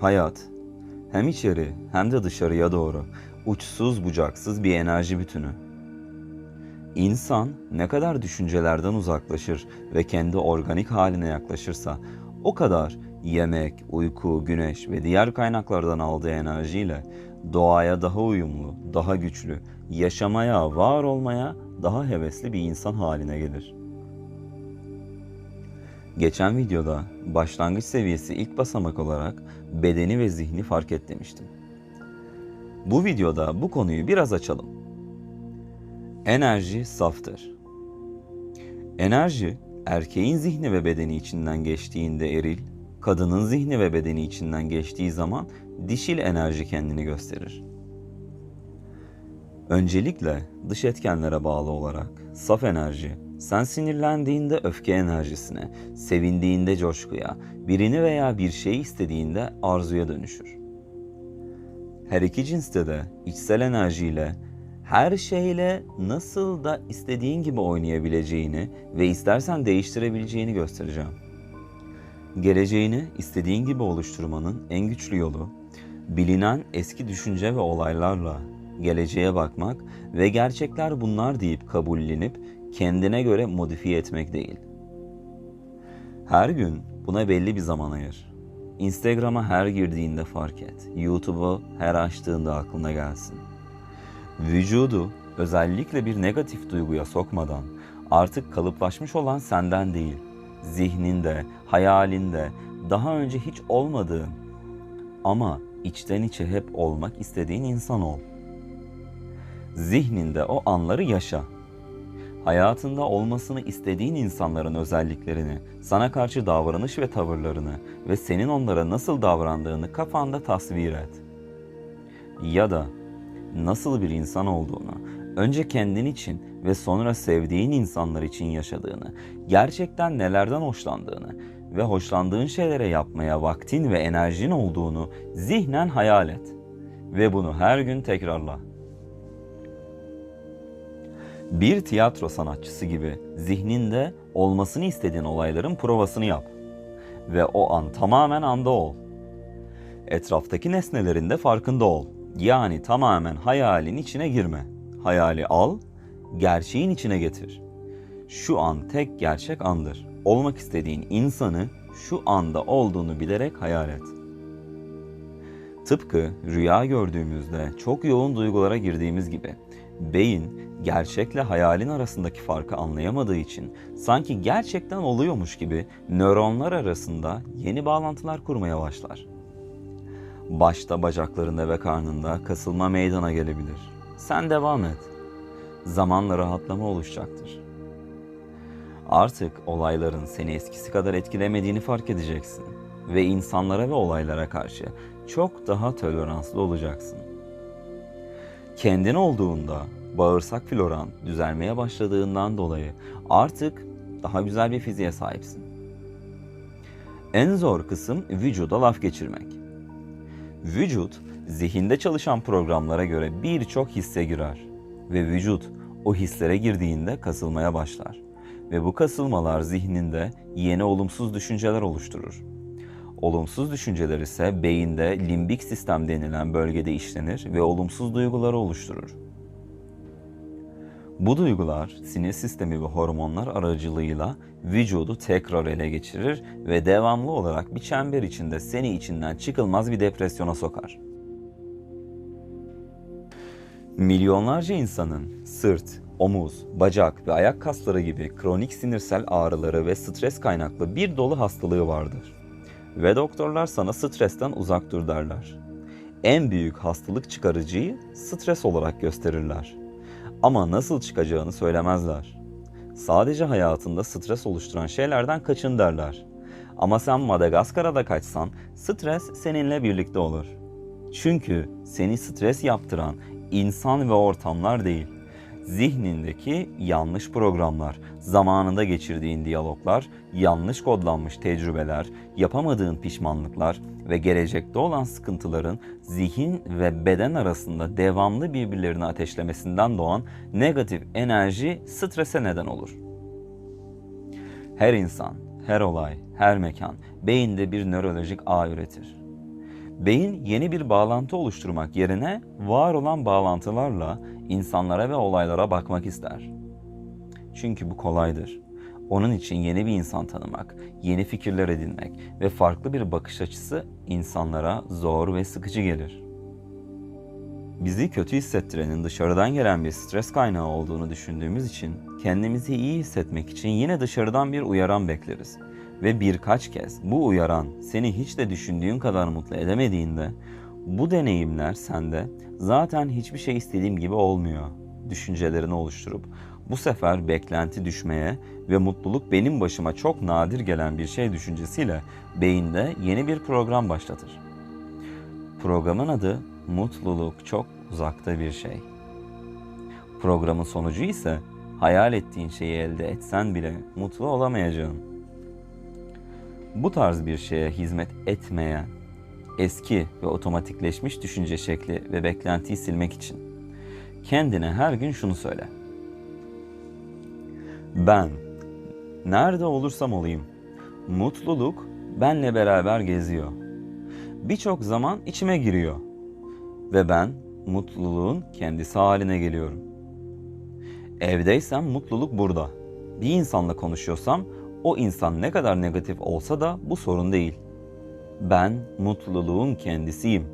Hayat, hem içeri hem de dışarıya doğru uçsuz bucaksız bir enerji bütünü. İnsan ne kadar düşüncelerden uzaklaşır ve kendi organik haline yaklaşırsa o kadar yemek, uyku, güneş ve diğer kaynaklardan aldığı enerjiyle doğaya daha uyumlu, daha güçlü, yaşamaya, var olmaya daha hevesli bir insan haline gelir. Geçen videoda başlangıç seviyesi ilk basamak olarak bedeni ve zihni fark et demiştim. Bu videoda bu konuyu biraz açalım. Enerji saftır. Enerji, erkeğin zihni ve bedeni içinden geçtiğinde eril, kadının zihni ve bedeni içinden geçtiği zaman dişil enerji kendini gösterir. Öncelikle dış etkenlere bağlı olarak saf enerji, sen sinirlendiğinde öfke enerjisine, sevindiğinde coşkuya, birini veya bir şeyi istediğinde arzuya dönüşür. Her iki cinste de içsel enerjiyle, her şeyle nasıl da istediğin gibi oynayabileceğini ve istersen değiştirebileceğini göstereceğim. Geleceğini istediğin gibi oluşturmanın en güçlü yolu, bilinen eski düşünce ve olaylarla geleceğe bakmak ve gerçekler bunlar deyip kabullenip kendine göre modifiye etmek değil. Her gün buna belli bir zaman ayır. Instagram'a her girdiğinde fark et. YouTube'u her açtığında aklına gelsin. Vücudu özellikle bir negatif duyguya sokmadan artık kalıplaşmış olan senden değil, zihninde, hayalinde, daha önce hiç olmadığın ama içten içe hep olmak istediğin insan ol. Zihninde o anları yaşa. Hayatında olmasını istediğin insanların özelliklerini, sana karşı davranış ve tavırlarını ve senin onlara nasıl davrandığını kafanda tasvir et. Ya da nasıl bir insan olduğunu, önce kendin için ve sonra sevdiğin insanlar için yaşadığını, gerçekten nelerden hoşlandığını ve hoşlandığın şeylere yapmaya vaktin ve enerjin olduğunu zihnen hayal et. Ve bunu her gün tekrarla. Bir tiyatro sanatçısı gibi zihninde olmasını istediğin olayların provasını yap. Ve o an tamamen anda ol. Etraftaki nesnelerin de farkında ol. Yani tamamen hayalin içine girme. Hayali al, gerçeğin içine getir. Şu an tek gerçek andır. Olmak istediğin insanı şu anda olduğunu bilerek hayal et. Tıpkı rüya gördüğümüzde çok yoğun duygulara girdiğimiz gibi, beyin gerçekle hayalin arasındaki farkı anlayamadığı için sanki gerçekten oluyormuş gibi nöronlar arasında yeni bağlantılar kurmaya başlar. Başta bacaklarında ve karnında kasılma meydana gelebilir. Sen devam et. Zamanla rahatlama oluşacaktır. Artık olayların seni eskisi kadar etkilemediğini fark edeceksin ve insanlara ve olaylara karşı çok daha toleranslı olacaksın. Kendin olduğunda bağırsak floran düzelmeye başladığından dolayı artık daha güzel bir fiziğe sahipsin. En zor kısım vücuda laf geçirmek. Vücut, zihinde çalışan programlara göre birçok hisse girer ve vücut o hislere girdiğinde kasılmaya başlar ve bu kasılmalar zihninde yeni olumsuz düşünceler oluşturur. Olumsuz düşünceler ise beyinde limbik sistem denilen bölgede işlenir ve olumsuz duyguları oluşturur. Bu duygular sinir sistemi ve hormonlar aracılığıyla vücudu tekrar ele geçirir ve devamlı olarak bir çember içinde seni içinden çıkılmaz bir depresyona sokar. Milyonlarca insanın sırt, omuz, bacak ve ayak kasları gibi kronik sinirsel ağrıları ve stres kaynaklı bir dolu hastalığı vardır. Ve doktorlar sana stresten uzak dur derler. En büyük hastalık çıkarıcıyı stres olarak gösterirler. Ama nasıl çıkacağını söylemezler. Sadece hayatında stres oluşturan şeylerden kaçın derler. Ama sen Madagaskar'a da kaçsan stres seninle birlikte olur. Çünkü seni stres yaptıran insan ve ortamlar değil, zihnindeki yanlış programlar, zamanında geçirdiğin diyaloglar, yanlış kodlanmış tecrübeler, yapamadığın pişmanlıklar ve gelecekte olan sıkıntıların zihin ve beden arasında devamlı birbirlerini ateşlemesinden doğan negatif enerji strese neden olur. Her insan, her olay, her mekan beyinde bir nörolojik ağ üretir. Beyin yeni bir bağlantı oluşturmak yerine var olan bağlantılarla insanlara ve olaylara bakmak ister. Çünkü bu kolaydır. Onun için yeni bir insan tanımak, yeni fikirler edinmek ve farklı bir bakış açısı insanlara zor ve sıkıcı gelir. Bizi kötü hissettirenin dışarıdan gelen bir stres kaynağı olduğunu düşündüğümüz için kendimizi iyi hissetmek için yine dışarıdan bir uyaran bekleriz. Ve birkaç kez bu uyaran seni hiç de düşündüğün kadar mutlu edemediğinde bu deneyimler sende zaten hiçbir şey istediğim gibi olmuyor düşüncelerini oluşturup bu sefer beklenti düşmeye ve mutluluk benim başıma çok nadir gelen bir şey düşüncesiyle beyinde yeni bir program başlatır. Programın adı mutluluk çok uzakta bir şey. Programın sonucu ise hayal ettiğin şeyi elde etsen bile mutlu olamayacağın. Bu tarz bir şeye hizmet etmeyen, eski ve otomatikleşmiş düşünce şekli ve beklentiyi silmek için kendine her gün şunu söyle. Ben nerede olursam olayım, mutluluk benle beraber geziyor. Birçok zaman içime giriyor ve ben mutluluğun kendisi haline geliyorum. Evdeysem mutluluk burada. Bir insanla konuşuyorsam o insan ne kadar negatif olsa da bu sorun değil. Ben mutluluğun kendisiyim.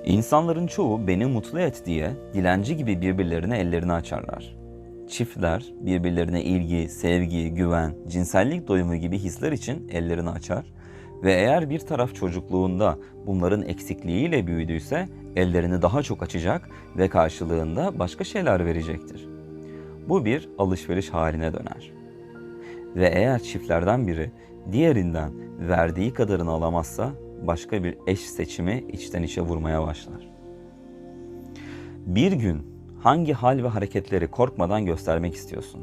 İnsanların çoğu beni mutlu et diye dilenci gibi birbirlerine ellerini açarlar. Çiftler birbirlerine ilgi, sevgi, güven, cinsellik doyumu gibi hisler için ellerini açar ve eğer bir taraf çocukluğunda bunların eksikliğiyle büyüdüyse ellerini daha çok açacak ve karşılığında başka şeyler verecektir. Bu bir alışveriş haline döner. Ve eğer çiftlerden biri diğerinden verdiği kadarını alamazsa başka bir eş seçimi içten içe vurmaya başlar. Bir gün hangi hal ve hareketleri korkmadan göstermek istiyorsun?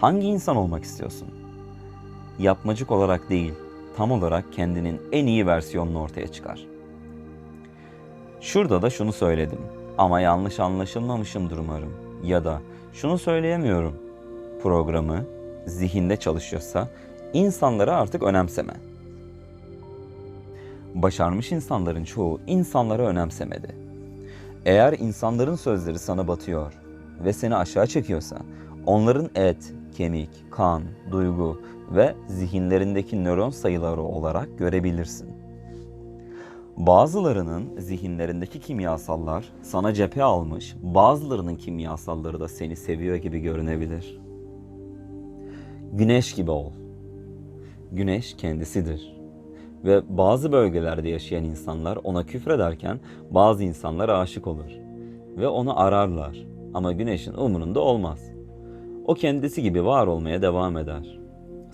Hangi insan olmak istiyorsun? Yapmacık olarak değil, tam olarak kendinin en iyi versiyonunu ortaya çıkar. Şurada da şunu söyledim ama yanlış anlaşılmamışımdır umarım. Ya da şunu söyleyemiyorum. Programı zihinde çalışıyorsa insanları artık önemseme. Başarmış insanların çoğu insanları önemsemedi. Eğer insanların sözleri sana batıyor ve seni aşağı çekiyorsa onların et, kemik, kan, duygu ve zihinlerindeki nöron sayıları olarak görebilirsin. Bazılarının zihinlerindeki kimyasallar sana cephe almış, bazılarının kimyasalları da seni seviyor gibi görünebilir. Güneş gibi ol. Güneş kendisidir. Ve bazı bölgelerde yaşayan insanlar ona küfrederken bazı insanlar aşık olur. Ve onu ararlar. Ama güneşin umurunda olmaz. O kendisi gibi var olmaya devam eder.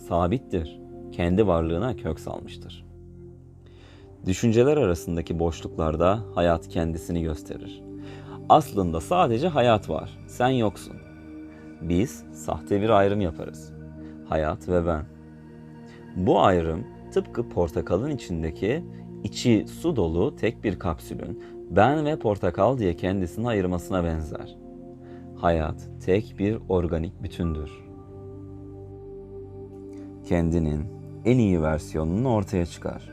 Sabittir. Kendi varlığına kök salmıştır. Düşünceler arasındaki boşluklarda hayat kendisini gösterir. Aslında sadece hayat var. Sen yoksun. Biz sahte bir ayrım yaparız. Hayat ve ben. Bu ayrım tıpkı portakalın içindeki içi su dolu tek bir kapsülün ben ve portakal diye kendisini ayırmasına benzer. Hayat tek bir organik bütündür. Kendinin en iyi versiyonunu ortaya çıkar.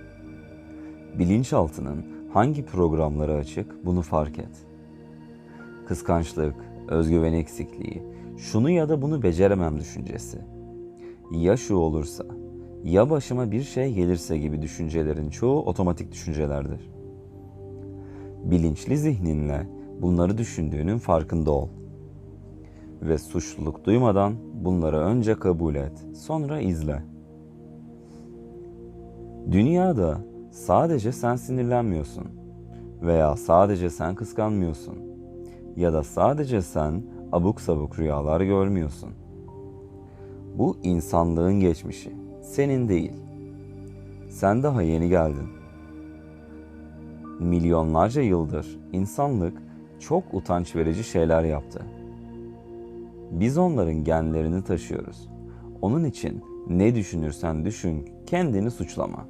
Bilinçaltının hangi programları açık bunu fark et. Kıskançlık, özgüven eksikliği, şunu ya da bunu beceremem düşüncesi. Ya şu olursa, ya başıma bir şey gelirse gibi düşüncelerin çoğu otomatik düşüncelerdir. Bilinçli zihninle bunları düşündüğünün farkında ol. Ve suçluluk duymadan bunları önce kabul et, sonra izle. Dünyada sadece sen sinirlenmiyorsun veya sadece sen kıskanmıyorsun ya da sadece sen abuk sabuk rüyalar görmüyorsun. Bu insanlığın geçmişi, senin değil. Sen daha yeni geldin. Milyonlarca yıldır insanlık çok utanç verici şeyler yaptı. Biz onların genlerini taşıyoruz. Onun için ne düşünürsen düşün, kendini suçlama.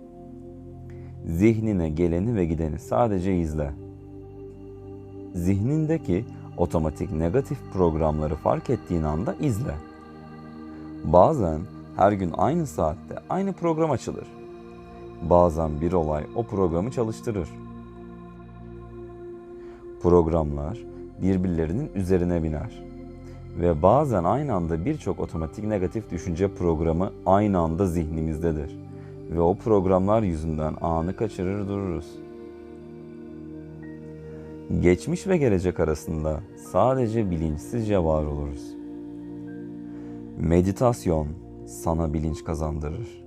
Zihnine geleni ve gideni sadece izle. Zihnindeki otomatik negatif programları fark ettiğin anda izle. Bazen her gün aynı saatte aynı program açılır. Bazen bir olay o programı çalıştırır. Programlar birbirlerinin üzerine biner. Ve bazen aynı anda birçok otomatik negatif düşünce programı aynı anda zihnimizdedir. Ve o programlar yüzünden anı kaçırır dururuz. Geçmiş ve gelecek arasında sadece bilinçsizce var oluruz. Meditasyon sana bilinç kazandırır.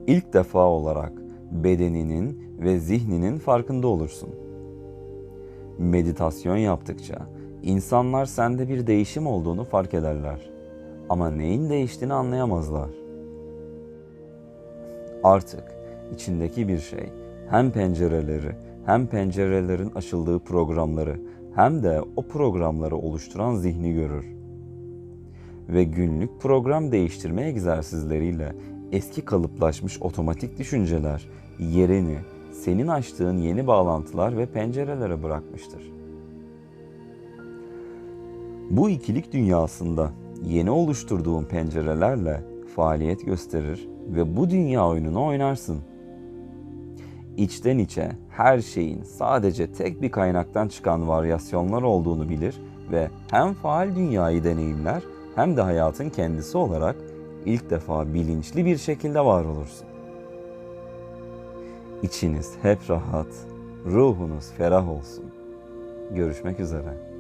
İlk defa olarak bedeninin ve zihninin farkında olursun. Meditasyon yaptıkça insanlar sende bir değişim olduğunu fark ederler. Ama neyin değiştiğini anlayamazlar. Artık içindeki bir şey hem pencereleri hem pencerelerin açıldığı programları hem de o programları oluşturan zihni görür. Ve günlük program değiştirme egzersizleriyle eski kalıplaşmış otomatik düşünceler yerini senin açtığın yeni bağlantılar ve pencerelere bırakmıştır. Bu ikilik dünyasında yeni oluşturduğun pencerelerle faaliyet gösterir ve bu dünya oyununu oynarsın. İçten içe her şeyin sadece tek bir kaynaktan çıkan varyasyonlar olduğunu bilir ve hem faal dünyayı deneyimler hem de hayatın kendisi olarak ilk defa bilinçli bir şekilde var olursun. İçiniz hep rahat, ruhunuz ferah olsun. Görüşmek üzere.